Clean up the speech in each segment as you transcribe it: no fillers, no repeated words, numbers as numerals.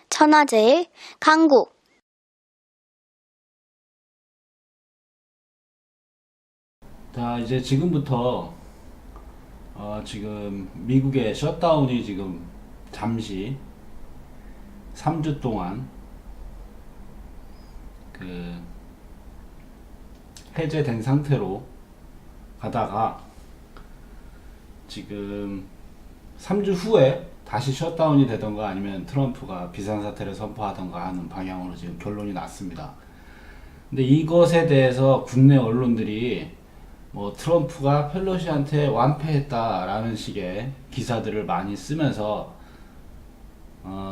천하제일 강국. 자, 이제 지금부터 지금 미국의 셧다운이 지금 잠시 3주 동안 그 해제된 상태로 가다가 지금 3주 후에 다시 셧다운이 되던가 아니면 트럼프가 비상사태를 선포하던가 하는 방향으로 지금 결론이 났습니다. 근데 이것에 대해서 국내 언론들이 뭐 트럼프가 펠로시한테 완패했다라는 식의 기사들을 많이 쓰면서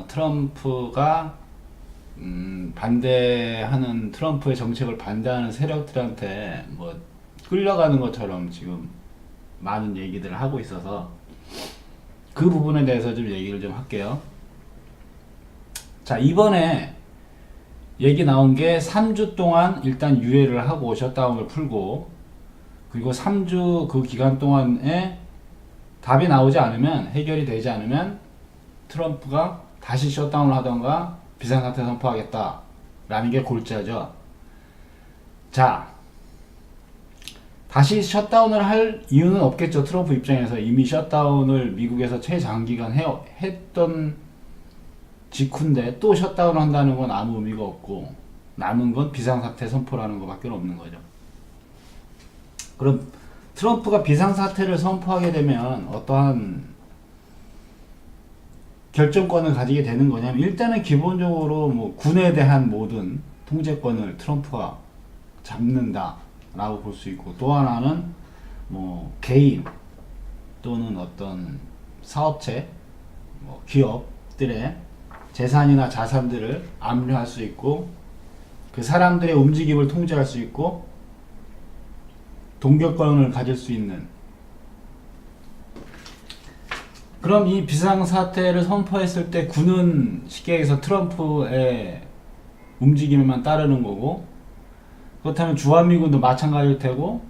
트럼프가 반대하는 트럼프의 정책을 반대하는 세력들한테 뭐 끌려가는 것처럼 지금 많은 얘기들을 하고 있어서 그 부분에 대해서 좀 얘기를 좀 할게요. 자, 이번에 얘기 나온 게 3주 동안 일단 유예를 하고 셧다운을 풀고, 그리고 3주 그 기간 동안에 답이 나오지 않으면, 해결이 되지 않으면 트럼프가 다시 셧다운을 하던가 비상사태 선포하겠다 라는 게 골자죠. 자, 다시 셧다운을 할 이유는 없겠죠. 트럼프 입장에서 이미 셧다운을 미국에서 최장기간 했던 직후인데 또 셧다운 한다는 건 아무 의미가 없고, 남은 건 비상사태 선포라는 것밖에 없는 거죠. 그럼 트럼프가 비상사태를 선포하게 되면 어떠한 결정권을 가지게 되는 거냐면, 일단은 기본적으로 뭐 군에 대한 모든 통제권을 트럼프가 잡는다 라고 볼 수 있고, 또 하나는 뭐 개인 또는 어떤 사업체, 뭐 기업들의 재산이나 자산들을 압류할 수 있고, 그 사람들의 움직임을 통제할 수 있고, 동결권을 가질 수 있는. 그럼 이 비상사태를 선포했을 때 군은 쉽게 얘기해서 트럼프의 움직임에만 따르는 거고, 그렇다면 주한미군도 마찬가지일 테고,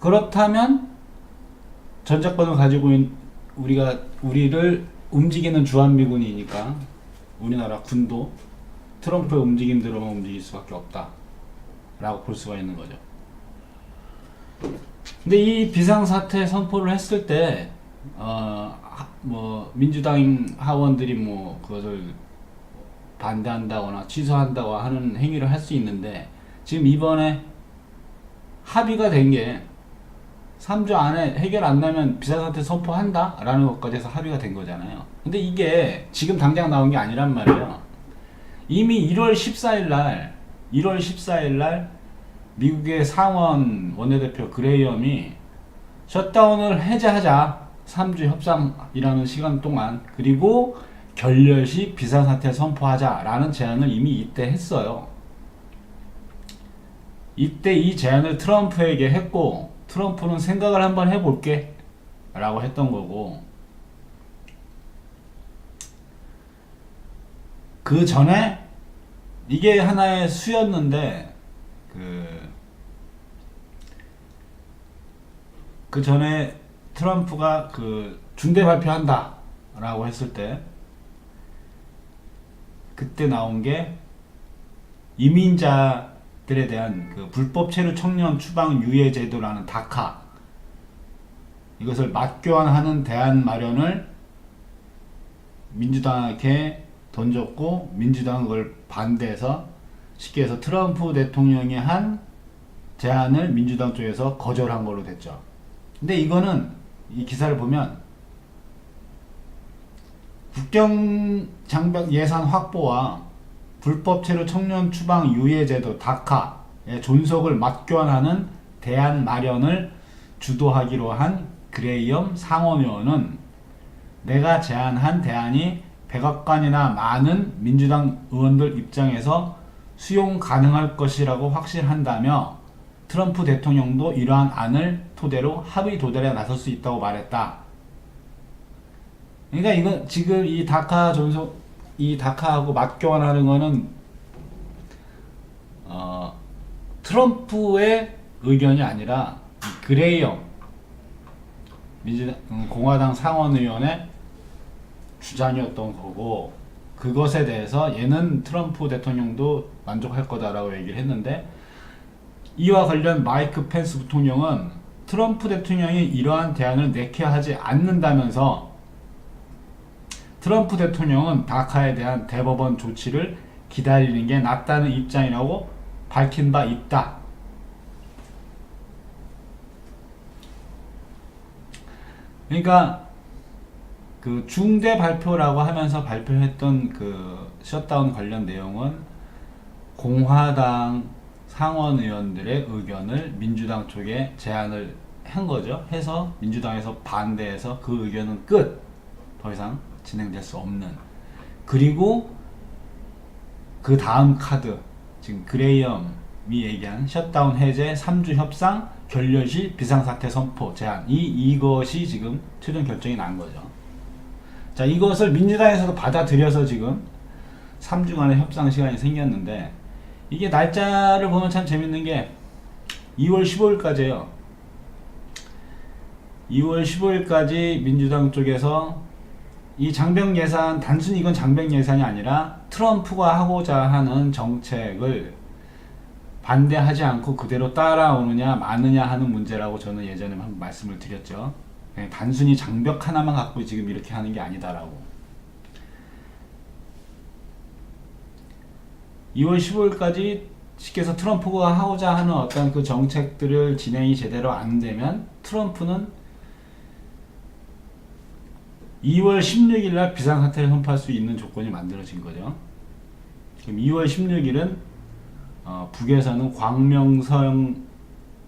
그렇다면 전작권을 가지고 있는 우리를 움직이는 주한미군이니까 우리나라 군도 트럼프의 움직임대로만 움직일 수밖에 없다 라고 볼 수가 있는 거죠. 근데 이 비상사태 선포를 했을 때 뭐 민주당 하원들이 뭐 그것을 반대한다거나 취소한다고 하는 행위를 할 수 있는데, 지금 이번에 합의가 된 게 3주 안에 해결 안 나면 비상사태 선포한다 라는 것까지 해서 합의가 된 거잖아요. 근데 이게 지금 당장 나온 게 아니란 말이에요. 이미 1월 14일 날 미국의 상원 원내대표 그레이엄이 셧다운을 해제하자, 3주 협상이라는 시간 동안, 그리고 결렬시 비상사태 선포하자 라는 제안을 이미 이때 했어요. 이때 이 제안을 트럼프에게 했고, 트럼프는 생각을 한번 해볼게 라고 했던 거고, 그 전에 이게 하나의 수였는데, 그 전에 트럼프가 그 중대 발표한다 라고 했을 때, 그때 나온 게 이민자들에 대한 그 불법 체류 청년 추방 유예 제도라는 다카, 이것을 맞교환하는 대안 마련을 민주당에게 던졌고, 민주당은 그걸 반대해서, 쉽게 해서 트럼프 대통령이 한 제안을 민주당 쪽에서 거절한 걸로 됐죠. 근데 이거는 이 기사를 보면 국경 장벽 예산 확보와 불법 체류 청년 추방 유예 제도 다카의 존속을 맞교환하는 대안 마련을 주도하기로 한 그레이엄 상원의원은 내가 제안한 대안이 백악관이나 많은 민주당 의원들 입장에서 수용 가능할 것이라고 확신한다며, 트럼프 대통령도 이러한 안을 토대로 합의 도달에 나설 수 있다고 말했다. 그러니까 이건 지금 이 다카 존속, 이 다카하고 맞교환하는 거는 트럼프의 의견이 아니라 그레이엄 공화당 상원의원의 주장이었던 거고, 그것에 대해서 얘는 트럼프 대통령도 만족할 거다라고 얘기를 했는데, 이와 관련 마이크 펜스 부통령은 트럼프 대통령이 이러한 대안을 내케하지 않는다면서 트럼프 대통령은 다카에 대한 대법원 조치를 기다리는 게 낫다는 입장이라고 밝힌 바 있다. 그러니까 그 중대 발표라고 하면서 발표했던 그 셧다운 관련 내용은 공화당 상원 의원들의 의견을 민주당 쪽에 제안을 한 거죠. 해서 민주당에서 반대해서 그 의견은 끝. 더 이상 진행될 수 없는. 그리고 그 다음 카드, 지금 그레이엄이 얘기한 셧다운 해제 3주 협상 결렬시 비상사태 선포 제안, 이것이 지금 최종 결정이 난 거죠. 자, 이것을 민주당에서도 받아들여서 지금 3주간의 협상 시간이 생겼는데, 이게 날짜를 보면 참 재밌는 게 2월 15일까지예요. 2월 15일까지 민주당 쪽에서 이 장벽 예산, 단순히 이건 장벽 예산이 아니라 트럼프가 하고자 하는 정책을 반대하지 않고 그대로 따라오느냐 마느냐 하는 문제라고 저는 예전에 한번 말씀을 드렸죠. 그냥 단순히 장벽 하나만 갖고 지금 이렇게 하는 게 아니다라고. 2월 15일까지 쉽게 해서 트럼프가 하고자 하는 어떤 그 정책들을 진행이 제대로 안 되면 트럼프는 2월 16일 날 비상사태를 선포할 수 있는 조건이 만들어진 거죠. 그럼 2월 16일은 북에서는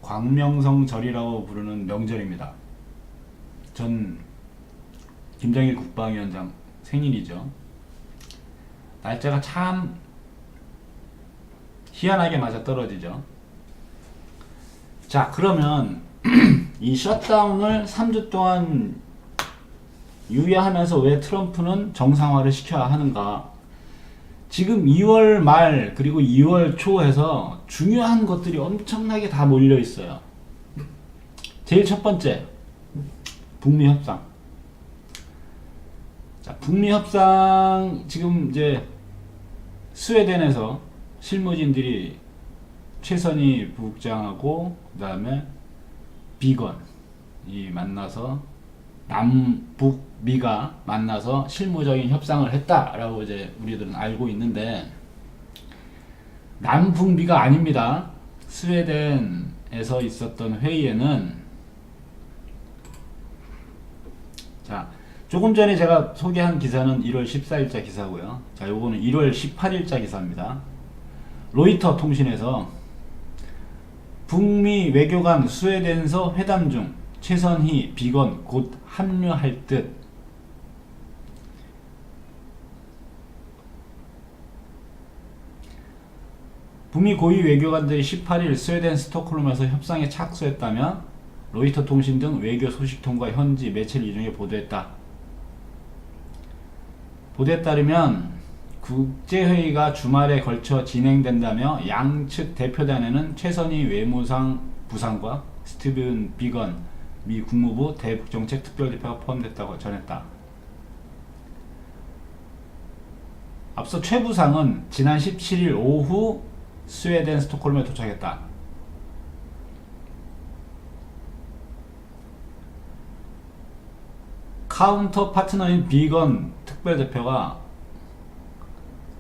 광명성절이라고 부르는 명절입니다. 전 김정일 국방위원장 생일이죠. 날짜가 참 희한하게 맞아떨어지죠. 자, 그러면 이 셧다운을 3주 동안 유예하면서 왜 트럼프는 정상화를 시켜야 하는가? 지금 2월 말 그리고 2월 초에서 중요한 것들이 엄청나게 다 몰려 있어요. 제일 첫 번째, 북미 협상. 자, 북미 협상 지금 이제 스웨덴에서 실무진들이 최선희 부국장하고 그다음에 비건이 만나서 남북미가 만나서 실무적인 협상을 했다라고 이제 우리들은 알고 있는데, 남북미가 아닙니다. 스웨덴에서 있었던 회의에는, 자, 조금 전에 제가 소개한 기사는 1월 14일자 기사고요. 자, 요거는 1월 18일자 기사입니다. 로이터 통신에서 북미 외교관 스웨덴서 회담 중 최선희 비건 곧 합류할 듯. 북미 고위 외교관들이 18일 스웨덴 스톡홀름에서 협상에 착수했다며 로이터 통신 등 외교 소식통과 현지 매체를 이용해 보도했다. 보도에 따르면 국제회의가 주말에 걸쳐 진행된다며 양측 대표단에는 최선희 외무상 부상과 스티븐 비건 미 국무부 대북정책 특별대표가 포함됐다고 전했다. 앞서 최 부상은 지난 17일 오후 스웨덴 스톡홀름에 도착했다. 카운터 파트너인 비건 특별대표가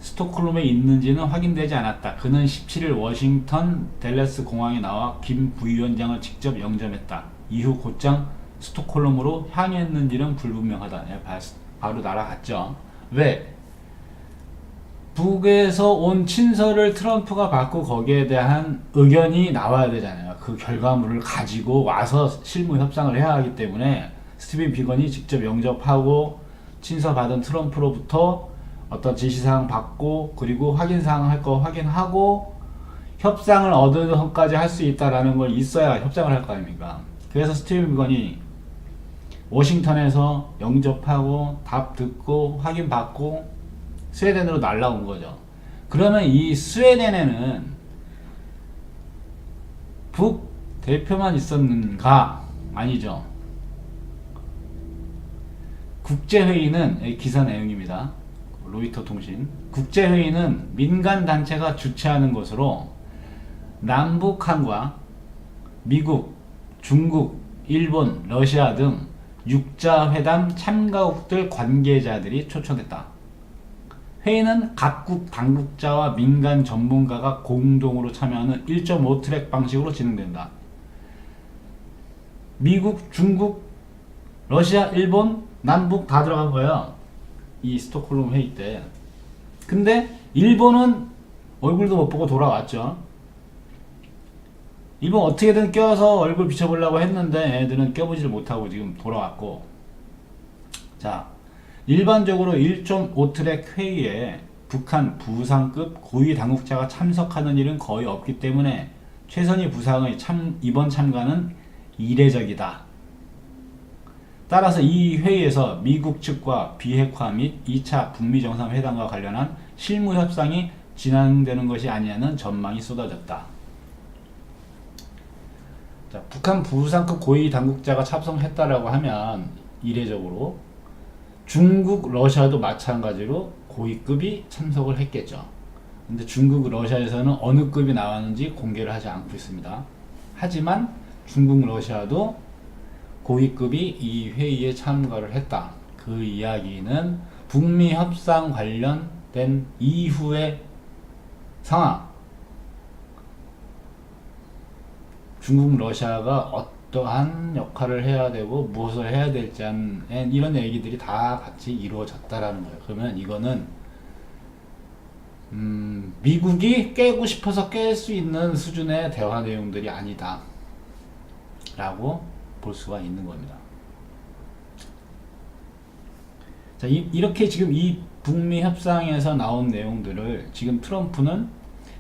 스톡홀름에 있는지는 확인되지 않았다. 그는 17일 워싱턴 댈러스 공항에 나와 김 부위원장을 직접 영접했다. 이후 곧장 스톡홀름으로 향했는지는 불분명하다. 바로 날아갔죠. 왜? 북에서 온 친서를 트럼프가 받고 거기에 대한 의견이 나와야 되잖아요. 그 결과물을 가지고 와서 실무 협상을 해야 하기 때문에 스티븐 비건이 직접 영접하고 친서 받은 트럼프로부터 어떤 지시사항 받고, 그리고 확인사항 할 거 확인하고 협상을 어느 선까지 할 수 있다라는 걸 있어야 협상을 할 거 아닙니까? 그래서 스티븐 비건이 워싱턴에서 영접하고 답 듣고 확인 받고 스웨덴으로 날라온 거죠. 그러면 이 스웨덴에는 북 대표만 있었는가? 아니죠. 국제회의는 기사 내용입니다. 로이터 통신. 국제회의는 민간 단체가 주최하는 것으로 남북한과 미국, 중국, 일본, 러시아 등 6자 회담 참가국들 관계자들이 초청됐다. 회의는 각국 당국자와 민간 전문가가 공동으로 참여하는 1.5트랙 방식으로 진행된다. 미국, 중국, 러시아, 일본, 남북 다 들어간 거예요. 이 스톡홀름 회의 때. 근데 일본은 얼굴도 못 보고 돌아왔죠. 일본 어떻게든 껴서 얼굴 비춰보려고 했는데 애들은 껴보지를 못하고 지금 돌아왔고. 자, 일반적으로 1.5트랙 회의에 북한 부상급 고위 당국자가 참석하는 일은 거의 없기 때문에 최선희 부상의 이번 참가는 이례적이다. 따라서 이 회의에서 미국 측과 비핵화 및 2차 북미 정상회담과 관련한 실무 협상이 진행되는 것이 아니냐는 전망이 쏟아졌다. 자, 북한 부상급 고위 당국자가 참석했다라고 하면 이례적으로 중국, 러시아도 마찬가지로 고위급이 참석을 했겠죠. 근데 중국, 러시아에서는 어느 급이 나왔는지 공개를 하지 않고 있습니다. 하지만 중국, 러시아도 고위급이 이 회의에 참가를 했다. 그 이야기는 북미 협상 관련된 이후의 상황, 중국, 러시아가 어떠한 역할을 해야 되고 무엇을 해야 될지 이런 얘기들이 다 같이 이루어졌다라는 거예요. 그러면 이거는 미국이 깨고 싶어서 깰 수 있는 수준의 대화 내용들이 아니다 라고 볼 수가 있는 겁니다. 자, 이렇게 지금 이 북미 협상에서 나온 내용들을 지금 트럼프는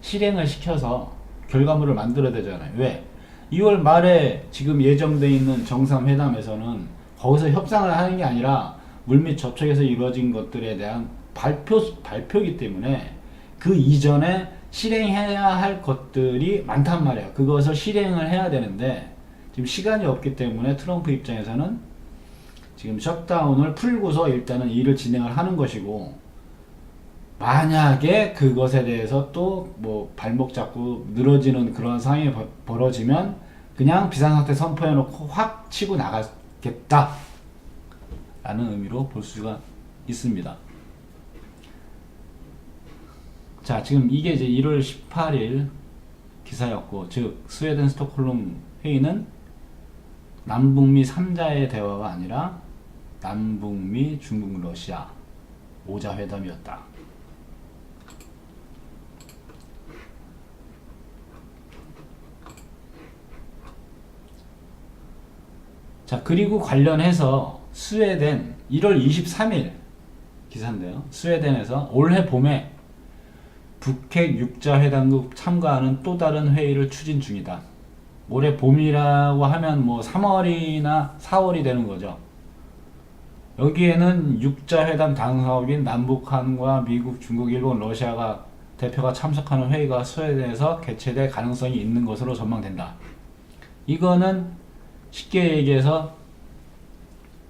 실행을 시켜서 결과물을 만들어야 되잖아요. 왜? 2월 말에 지금 예정되어 있는 정상회담에서는 거기서 협상을 하는 게 아니라 물밑 접촉에서 이루어진 것들에 대한 발표이기 때문에 그 이전에 실행해야 할 것들이 많단 말이야. 그것을 실행을 해야 되는데 지금 시간이 없기 때문에 트럼프 입장에서는 지금 셧다운을 풀고서 일단은 일을 진행을 하는 것이고, 만약에 그것에 대해서 또 뭐 발목 잡고 늘어지는 그런 상황이 벌어지면 그냥 비상사태 선포해놓고 확 치고 나가겠다 라는 의미로 볼 수가 있습니다. 자, 지금 이게 이제 1월 18일 기사였고, 즉 스웨덴 스톡홀름 회의는 남북미 3자의 대화가 아니라 남북미, 중국, 러시아 5자 회담이었다. 자, 그리고 관련해서 스웨덴 1월 23일 기사인데요. 스웨덴에서 올해 봄에 북핵 6자 회담국 참가하는 또 다른 회의를 추진 중이다. 올해 봄이라고 하면 뭐 3월이나 4월이 되는 거죠. 여기에는 6자 회담 당사국인 남북한과 미국, 중국, 일본, 러시아가 대표가 참석하는 회의가 스웨덴에서 개최될 가능성이 있는 것으로 전망된다. 이거는 쉽게 얘기해서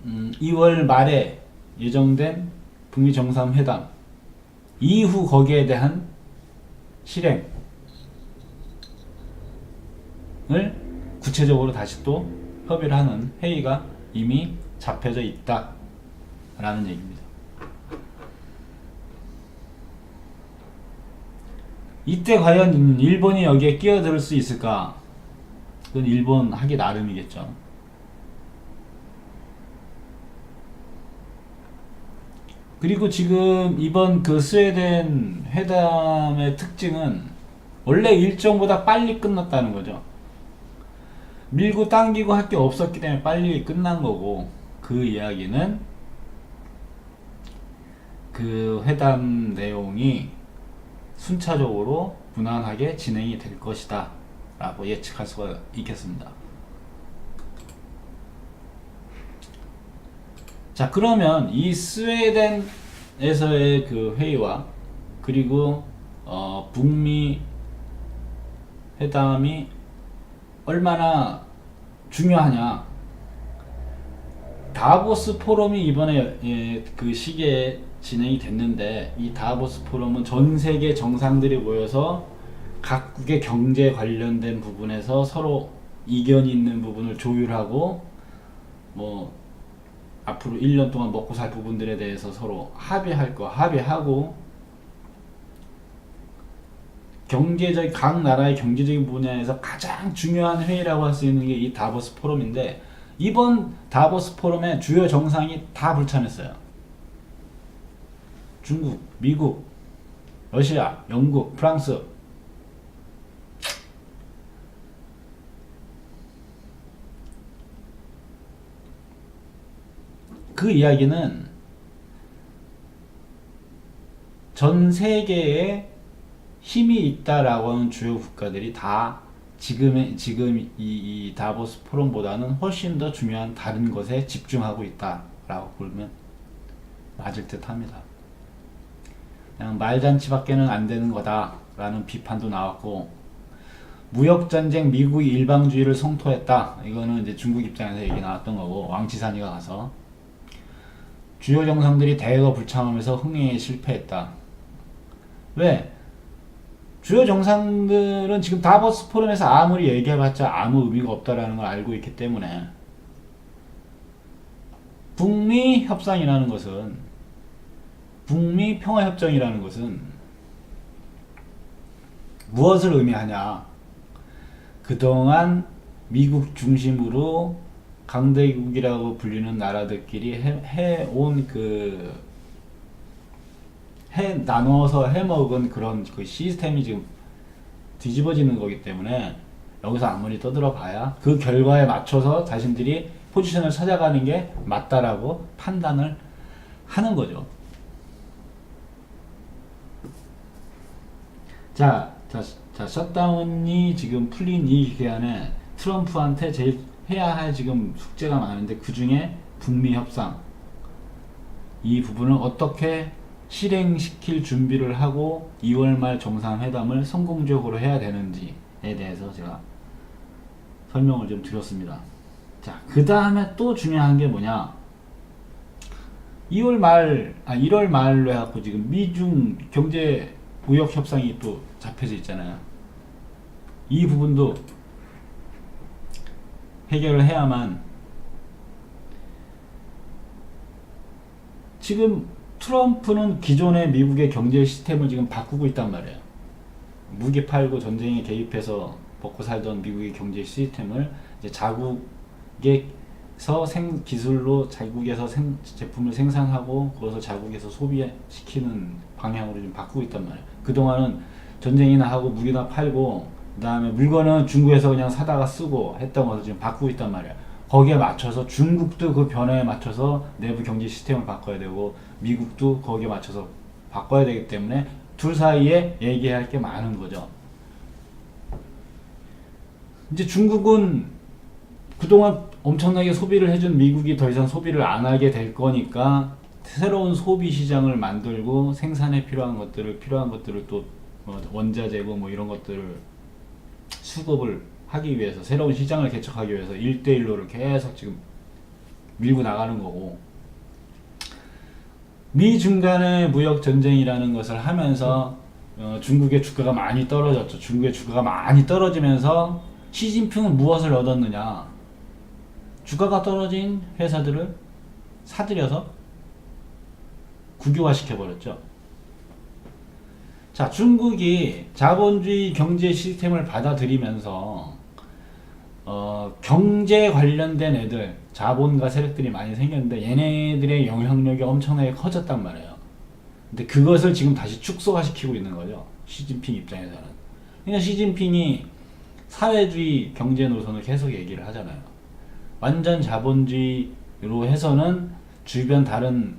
2월 말에 예정된 북미 정상회담 이후 거기에 대한 실행을 구체적으로 다시 또 협의를 하는 회의가 이미 잡혀져 있다 라는 얘기입니다. 이때 과연 일본이 여기에 끼어들 수 있을까? 그건 일본 하기 나름이겠죠. 그리고 지금 이번 그 스웨덴 회담의 특징은 원래 일정보다 빨리 끝났다는 거죠. 밀고 당기고 할 게 없었기 때문에 빨리 끝난 거고, 그 이야기는 그 회담 내용이 순차적으로 무난하게 진행이 될 것이다 라고 예측할 수가 있겠습니다. 자, 그러면 이 스웨덴에서의 그 회의와 그리고 북미 회담이 얼마나 중요하냐, 다보스 포럼이 이번에 그 시기에 진행이 됐는데, 이 다보스 포럼은 전 세계 정상들이 모여서 각국의 경제 관련된 부분에서 서로 이견이 있는 부분을 조율하고, 뭐 앞으로 1년 동안 먹고 살 부분들에 대해서 서로 합의할 거 합의하고, 각 나라의 경제적인 분야에서 가장 중요한 회의라고 할 수 있는 게 이 다보스 포럼인데, 이번 다보스 포럼에 주요 정상이 다 불참했어요. 중국, 미국, 러시아, 영국, 프랑스. 그 이야기는 전 세계에 힘이 있다라고 하는 주요 국가들이 다 지금 이 다보스 포럼보다는 훨씬 더 중요한 다른 것에 집중하고 있다라고 보면 맞을 듯 합니다. 그냥 말잔치밖에는 안 되는 거다라는 비판도 나왔고, 무역전쟁 미국이 일방주의를 성토했다. 이거는 이제 중국 입장에서 얘기 나왔던 거고, 왕치산이가 가서 주요 정상들이 대거 불참하면서 흥행에 실패했다. 왜? 주요 정상들은 지금 다보스 포럼에서 아무리 얘기해봤자 아무 의미가 없다라는 걸 알고 있기 때문에, 북미 협상이라는 것은, 북미 평화협정이라는 것은 무엇을 의미하냐? 그동안 미국 중심으로 강대국이라고 불리는 나라들끼리 나눠서 해먹은 그런 그 시스템이 지금 뒤집어지는 거기 때문에, 여기서 아무리 떠들어 봐야 그 결과에 맞춰서 자신들이 포지션을 찾아가는 게 맞다라고 판단을 하는 거죠. 자, 셧다운이 지금 풀린 이 기간에 트럼프한테 제일 해야 할 지금 숙제가 많은데, 그 중에 북미 협상, 이 부분을 어떻게 실행시킬 준비를 하고 2월 말 정상회담을 성공적으로 해야 되는지에 대해서 제가 설명을 좀 드렸습니다. 자, 그 다음에 또 중요한 게 뭐냐? 1월 말로 해갖고 지금 미중 경제 무역 협상이 또 잡혀져 있잖아요. 이 부분도 해결을 해야만, 지금 트럼프는 기존의 미국의 경제 시스템을 지금 바꾸고 있단 말이에요. 무기 팔고 전쟁에 개입해서 먹고 살던 미국의 경제 시스템을 이제 자국에서 기술로 자국에서 제품을 생산하고 그것을 자국에서 소비시키는 방향으로 좀 바꾸고 있단 말이에요. 그동안은 전쟁이나 하고 무기나 팔고, 그 다음에 물건은 중국에서 그냥 사다가 쓰고 했던 것을 지금 바꾸고 있단 말이에요. 거기에 맞춰서 중국도 그 변화에 맞춰서 내부 경제 시스템을 바꿔야 되고, 미국도 거기에 맞춰서 바꿔야 되기 때문에 둘 사이에 얘기할 게 많은 거죠. 이제 중국은 그동안 엄청나게 소비를 해준 미국이 더 이상 소비를 안 하게 될 거니까, 새로운 소비 시장을 만들고 생산에 필요한 것들을 또 원자재고 뭐 이런 것들을 수급을 하기 위해서, 새로운 시장을 개척하기 위해서 1대1로를 계속 지금 밀고 나가는 거고, 미중 간의 무역 전쟁이라는 것을 하면서 중국의 주가가 많이 떨어졌죠. 중국의 주가가 많이 떨어지면서 시진핑은 무엇을 얻었느냐? 주가가 떨어진 회사들을 사들여서 국유화 시켜버렸죠. 자, 중국이 자본주의 경제 시스템을 받아들이면서 경제 관련된 애들, 자본가 세력들이 많이 생겼는데, 얘네들의 영향력이 엄청나게 커졌단 말이에요. 근데 그것을 지금 다시 축소화시키고 있는 거죠, 시진핑 입장에서는. 그러니까 시진핑이 사회주의 경제 노선을 계속 얘기를 하잖아요. 완전 자본주의로 해서는 주변 다른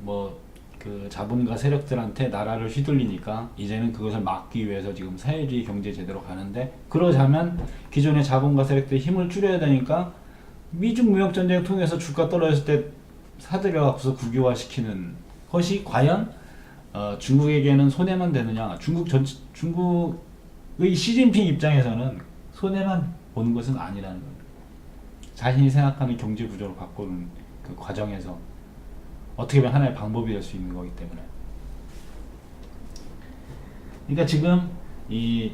그 자본가 세력들한테 나라를 휘둘리니까, 이제는 그것을 막기 위해서 지금 사회주의 경제 제대로 가는데, 그러자면 기존의 자본가 세력들이 힘을 줄여야 되니까 미중 무역 전쟁을 통해서 주가 떨어졌을 때 사들여갖고서 국유화 시키는 것이 과연 중국에게는 손해만 되느냐? 중국의 시진핑 입장에서는 손해만 보는 것은 아니라는 거예요. 자신이 생각하는 경제 구조로 바꾸는 그 과정에서 어떻게 보면 하나의 방법이 될 수 있는 거기 때문에. 그러니까 지금 이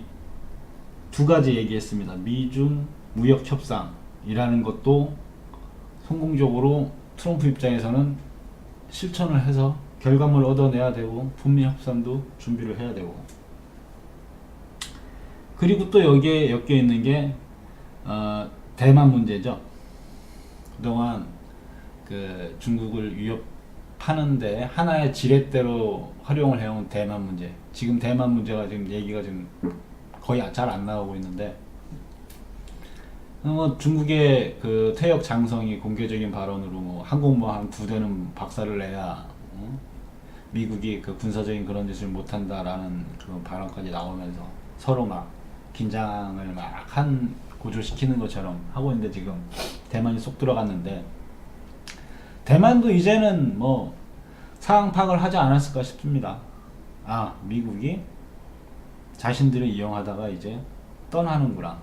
두 가지 얘기했습니다. 미중 무역 협상이라는 것도 성공적으로 트럼프 입장에서는 실천을 해서 결과물을 얻어내야 되고 북미 협상도 준비를 해야 되고, 그리고 또 여기에 엮여 있는 게 대만 문제죠. 그동안 그 중국을 위협하는데 하나의 지렛대로 활용을 해온 대만 문제. 지금 대만 문제가 지금 얘기가 지금 거의 잘 안 나오고 있는데, 중국의 그 퇴역 장성이 공개적인 발언으로 뭐 항공모함 한 2대는 박살을 내야 미국이 그 군사적인 그런 짓을 못한다라는 그 발언까지 나오면서 서로 막 긴장을 막 고조시키는 것처럼 하고 있는데, 지금 대만이 쏙 들어갔는데, 대만도 이제는 뭐 상황 파악을 하지 않았을까 싶습니다. 미국이 자신들을 이용하다가 이제 떠나는구나.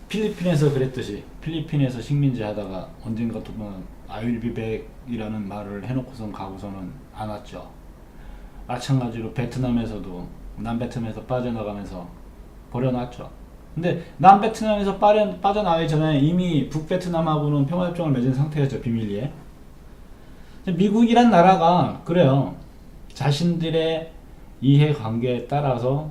필리핀에서 그랬듯이, 필리핀에서 식민지 하다가 언젠가 또 아윌비백이라는 말을 해놓고선 가고서는 안 왔죠. 마찬가지로 베트남에서도 남베트남에서 빠져나가면서 버려놨죠. 근데 남베트남에서 빠져나가기 전에 이미 북베트남하고는 평화협정을 맺은 상태였죠. 비밀리에. 미국이란 나라가 그래요. 자신들의 이해관계에 따라서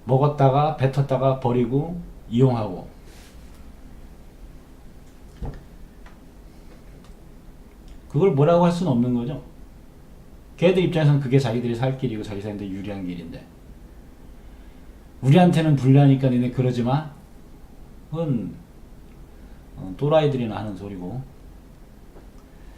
먹었다가 뱉었다가 버리고 이용하고, 그걸 뭐라고 할 수는 없는 거죠. 걔들 입장에서는 그게 자기들이 살 길이고 자기들한테 유리한 길인데, 우리한테는 불리하니까 니네 그러지마? 그건 또라이들이나 하는 소리고,